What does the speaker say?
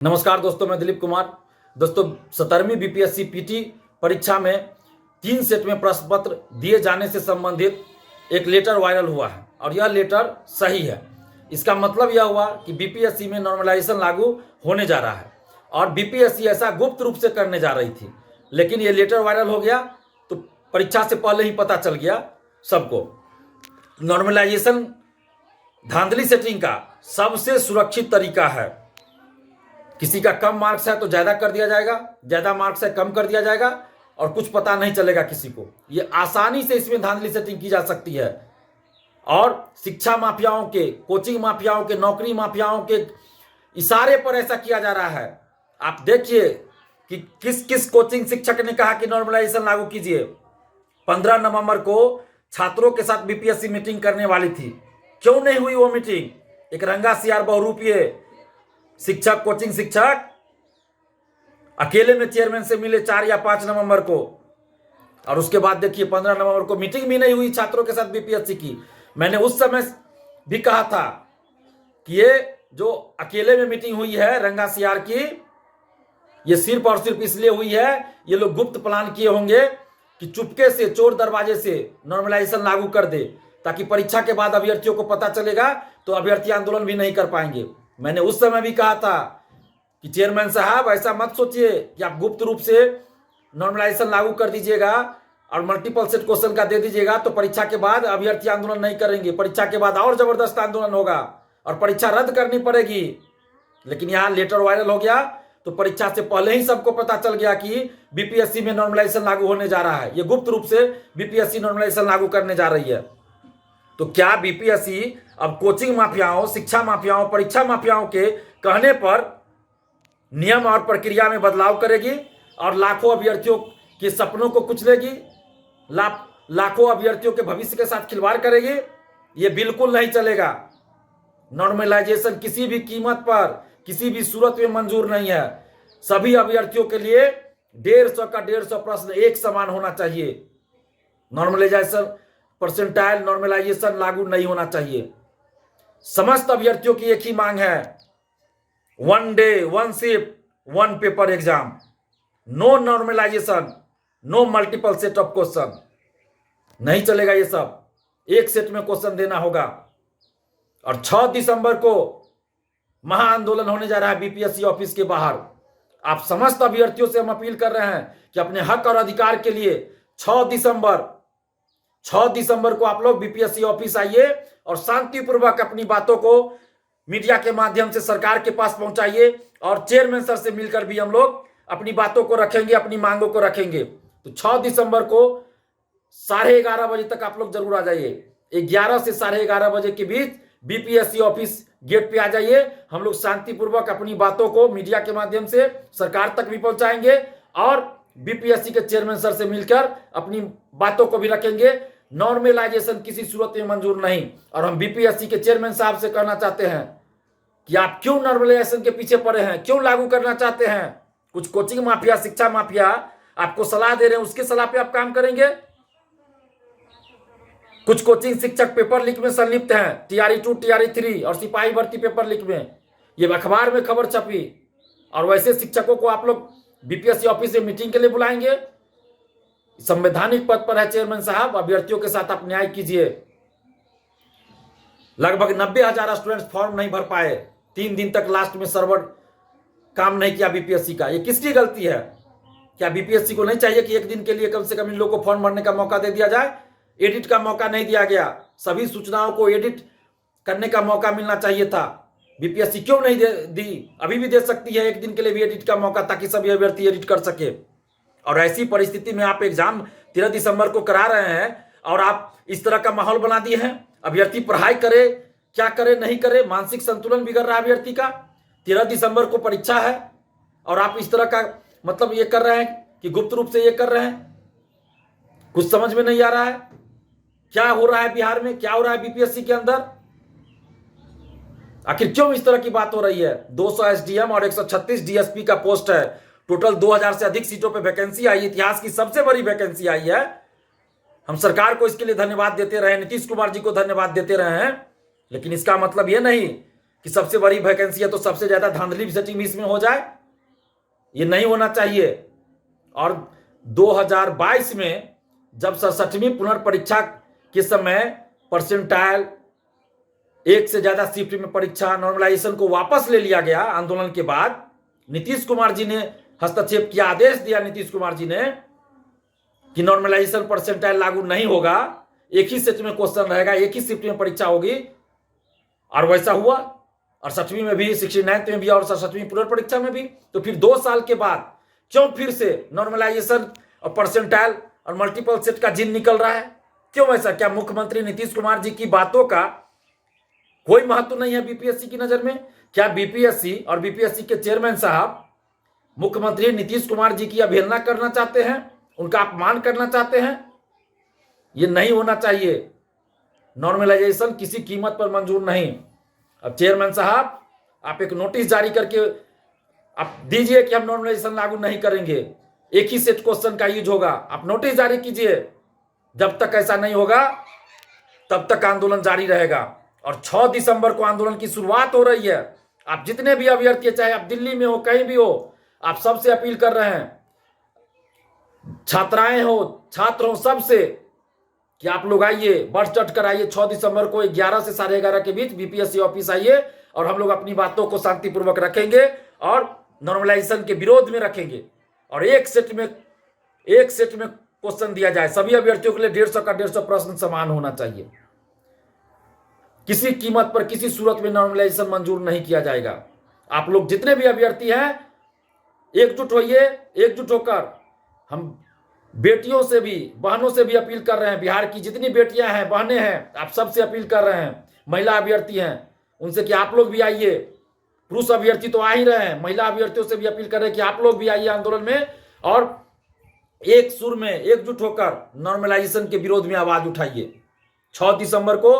नमस्कार दोस्तों, मैं दिलीप कुमार। दोस्तों, 17वीं बीपीएससी पीटी परीक्षा में 3 सेट में प्रश्न पत्र दिए जाने से संबंधित एक लेटर वायरल हुआ है और यह लेटर सही है। इसका मतलब यह हुआ कि बीपीएससी में नॉर्मलाइजेशन लागू होने जा रहा है और बीपीएससी ऐसा गुप्त रूप से करने जा रही थी, लेकिन ये लेटर वायरल हो गया तो परीक्षा से पहले ही पता चल गया सबको। नॉर्मलाइजेशन धांधली सेटिंग का सबसे सुरक्षित तरीका है। किसी का कम मार्क्स है तो ज़्यादा कर दिया जाएगा, ज़्यादा मार्क्स है कम कर दिया जाएगा और कुछ पता नहीं चलेगा किसी को। ये आसानी से इसमें धांधली सेटिंग की जा सकती है और शिक्षा माफियाओं के, कोचिंग माफियाओं के, नौकरी माफियाओं के इशारे पर ऐसा किया जा रहा है। आप देखिए कि किस किस कोचिंग शिक्षक ने कहा कि नॉर्मलाइजेशन लागू कीजिए। 15 नवंबर को छात्रों के साथ बीपीएससी मीटिंग करने वाली थी, क्यों नहीं हुई वो मीटिंग? एक रंगा सियार बहुरूपीय शिक्षक, कोचिंग शिक्षक अकेले में चेयरमैन से मिले 4 या 5 नवंबर को, और उसके बाद देखिए 15 नवंबर को मीटिंग भी नहीं हुई छात्रों के साथ बीपीएससी की। मैंने उस समय भी कहा था कि ये जो अकेले में मीटिंग हुई है रंगा सियार की, ये सिर्फ और सिर्फ इसलिए हुई है, ये लोग गुप्त प्लान किए होंगे कि चुपके से चोर दरवाजे से नॉर्मलाइजेशन लागू कर दे, ताकि परीक्षा के बाद अभ्यर्थियों को पता चलेगा तो अभ्यर्थी आंदोलन भी नहीं कर पाएंगे। मैंने उस समय भी कहा था कि चेयरमैन साहब, ऐसा मत सोचिए कि आप गुप्त रूप से नॉर्मलाइजेशन लागू कर दीजिएगा और मल्टीपल सेट क्वेश्चन का दे दीजिएगा तो परीक्षा के बाद अभ्यर्थी आंदोलन नहीं करेंगे। परीक्षा के बाद और जबरदस्त आंदोलन होगा और परीक्षा रद्द करनी पड़ेगी। लेकिन यहाँ लेटर वायरल हो गया तो परीक्षा से पहले ही सबको पता चल गया कि बीपीएससी में नॉर्मलाइजेशन लागू होने जा रहा है। ये गुप्त रूप से बीपीएससी नॉर्मलाइजेशन लागू करने जा रही है। तो क्या बीपीएससी अब कोचिंग माफियाओं, शिक्षा माफियाओं, परीक्षा माफियाओं के कहने पर नियम और प्रक्रिया में बदलाव करेगी और लाखों अभ्यर्थियों के सपनों को कुचलेगी, लाखों अभ्यर्थियों के भविष्य के साथ खिलवाड़ करेगी? ये बिल्कुल नहीं चलेगा। नॉर्मलाइजेशन किसी भी कीमत पर, किसी भी सूरत में मंजूर नहीं है। सभी अभ्यर्थियों के लिए 150 का 150 प्रश्न एक समान होना चाहिए। नॉर्मलाइजेशन परसेंटाइल नॉर्मलाइजेशन लागू नहीं होना चाहिए। समस्त अभ्यर्थियों की एक ही मांग है, 1 day 1 shift 1 paper exam. No normalisation, no multiple set of question. नहीं चलेगा ये सब, एक सेट में क्वेश्चन देना होगा। और 6 दिसंबर को महाआंदोलन होने जा रहा है बीपीएससी ऑफिस के बाहर। आप समस्त अभ्यर्थियों से हम अपील कर रहे हैं कि अपने हक और अधिकार के लिए 6 दिसंबर को आप लोग बीपीएससी ऑफिस आइए और शांतिपूर्वक अपनी बातों को मीडिया के माध्यम से सरकार के पास पहुंचाइए और चेयरमैन सर से मिलकर भी हम लोग अपनी बातों को रखेंगे, अपनी मांगों को रखेंगे। तो 6 दिसंबर को 11:30 बजे तक आप लोग जरूर आ जाइए। 11 से 11:30 बजे के बीच बीपीएससी ऑफिस गेट पे आ जाइए। हम लोग शांतिपूर्वक अपनी बातों को मीडिया के माध्यम से सरकार तक भी पहुंचाएंगे और बीपीएससी के चेयरमैन सर से मिलकर अपनी बातों को भी रखेंगे। नॉर्मलाइजेशन किसी सूरत में मंजूर नहीं। और हम बीपीएससी के चेयरमैन साहब से कहना चाहते हैं कि आप क्यों नॉर्मलाइजेशन के पीछे पड़े हैं, क्यों लागू करना चाहते हैं? कुछ कोचिंग माफिया, शिक्षा माफिया आपको सलाह दे रहे हैं, उसकी सलाह पे आप काम करेंगे? कुछ कोचिंग शिक्षक पेपर लीक में संलिप्त हैं, टीआरई 2, टीआरई 3 और सिपाही भर्ती पेपर लीक में। ये अखबार में खबर छपी और वैसे शिक्षकों को आप लोग बीपीएससी ऑफिस से मीटिंग के लिए बुलाएंगे? संवैधानिक पद पर है चेयरमैन साहब, अभ्यर्थियों के साथ आप न्याय कीजिए। लगभग 90,000 स्टूडेंट्स फॉर्म नहीं भर पाए, 3 दिन तक लास्ट में सर्वर काम नहीं किया बीपीएससी का। ये किसकी गलती है? क्या बीपीएससी को नहीं चाहिए कि एक दिन के लिए कम से कम इन लोगों को फॉर्म भरने का मौका दे दिया जाए? एडिट का मौका नहीं दिया गया। सभी सूचनाओं को एडिट करने का मौका मिलना चाहिए था। बीपीएससी क्यों नहीं दी? अभी भी दे सकती है एक दिन के लिए भी एडिट का मौका, ताकि सभी अभ्यर्थी एडिट कर सके। और ऐसी परिस्थिति में आप एग्जाम 13 दिसंबर को करा रहे हैं और आप इस तरह का माहौल बना दिए हैं। अभ्यर्थी पढ़ाई करे, क्या करे, नहीं करे, मानसिक संतुलन बिगड़ रहा है अभ्यर्थी का। 13 दिसंबर को परीक्षा है और आप इस तरह का मतलब ये कर रहे हैं कि गुप्त रूप से ये कर रहे हैं। कुछ समझ में नहीं आ रहा है क्या हो रहा है बिहार में, क्या हो रहा है बीपीएससी के अंदर। आखिर क्यों इस तरह की बात हो रही है? 200 एसडीएम और 136 डीएसपी का पोस्ट है। टोटल 2000 से अधिक सीटों पे वैकेंसी आई, इतिहास की सबसे बड़ी वैकेंसी आई है। हम सरकार को इसके लिए धन्यवाद देते रहे, नीतीश कुमार जी को धन्यवाद देते रहे हैं, लेकिन इसका मतलब यह नहीं कि सबसे बड़ी वैकेंसी है तो सबसे ज्यादा धांधली सेटिंग भी इसमें हो जाए। ये नहीं होना चाहिए। और 2022 में जब 67वीं पुनर्परीक्षा के समय परसेंटाइल, एक से ज्यादा शिफ्ट में परीक्षा, नॉर्मलाइजेशन को वापस ले लिया गया आंदोलन के बाद, नीतीश कुमार जी ने हस्तक्षेप किया, आदेश दिया नीतीश कुमार जी ने कि नॉर्मलाइजेशन परसेंटाइल लागू नहीं होगा, एक ही सेट में क्वेश्चन रहेगा, एक ही शिफ्ट में परीक्षा होगी। और वैसा हुआ। 68वीं में भी, 69th में भी और 67वीं पुनर्परीक्षा में भी। तो फिर 2 साल के बाद क्यों फिर से नॉर्मलाइजेशन और परसेंटाइल और मल्टीपल सेट का जिन निकल रहा है? क्यों ऐसा? क्या मुख्यमंत्री नीतीश कुमार जी की बातों का कोई महत्व नहीं है बीपीएससी की नजर में? क्या बीपीएससी और बीपीएससी के चेयरमैन साहब मुख्यमंत्री नीतीश कुमार जी की अवहेलना करना चाहते हैं, उनका अपमान करना चाहते हैं? ये नहीं होना चाहिए। नॉर्मलाइजेशन किसी कीमत पर मंजूर नहीं। अब चेयरमैन साहब, आप एक नोटिस जारी करके आप दीजिए कि हम नॉर्मलाइजेशन लागू नहीं करेंगे, एक ही सेट क्वेश्चन का यूज होगा। आप नोटिस जारी कीजिए। जब तक ऐसा नहीं होगा तब तक आंदोलन जारी रहेगा। और 6 दिसंबर को आंदोलन की शुरुआत हो रही है। आप जितने भी अभ्यर्थी, चाहे आप दिल्ली में हो, कहीं भी हो, आप सबसे अपील कर रहे हैं, छात्राएं हो, छात्र हो, सबसे, कि आप लोग आइए, बढ़ चढ़ कर आइए। 6 दिसंबर को 11 से 11:30 के बीच बीपीएससी ऑफिस आइए और हम लोग अपनी बातों को शांतिपूर्वक रखेंगे और नॉर्मलाइजेशन के विरोध में रखेंगे। और एक सेट में क्वेश्चन दिया जाए। सभी अभ्यर्थियों के लिए 150 का 150 प्रश्न समान होना चाहिए। किसी कीमत पर, किसी सूरत में नॉर्मलाइजेशन मंजूर नहीं किया जाएगा। आप लोग जितने भी अभ्यर्थी हैं, एकजुट होइए। एकजुट होकर हम बेटियों से भी, बहनों से भी अपील कर रहे हैं। बिहार की जितनी बेटियां हैं, बहनें हैं, आप सबसे अपील कर रहे हैं। महिला अभ्यर्थी हैं, उनसे कि आप लोग भी आइए। पुरुष अभ्यर्थी तो आ ही रहे हैं, महिला अभ्यर्थियों से भी अपील कर रहे हैं कि आप लोग भी आइए आंदोलन में और एक सुर में एकजुट होकर नॉर्मलाइजेशन के विरोध में आवाज उठाइए। 6 दिसंबर को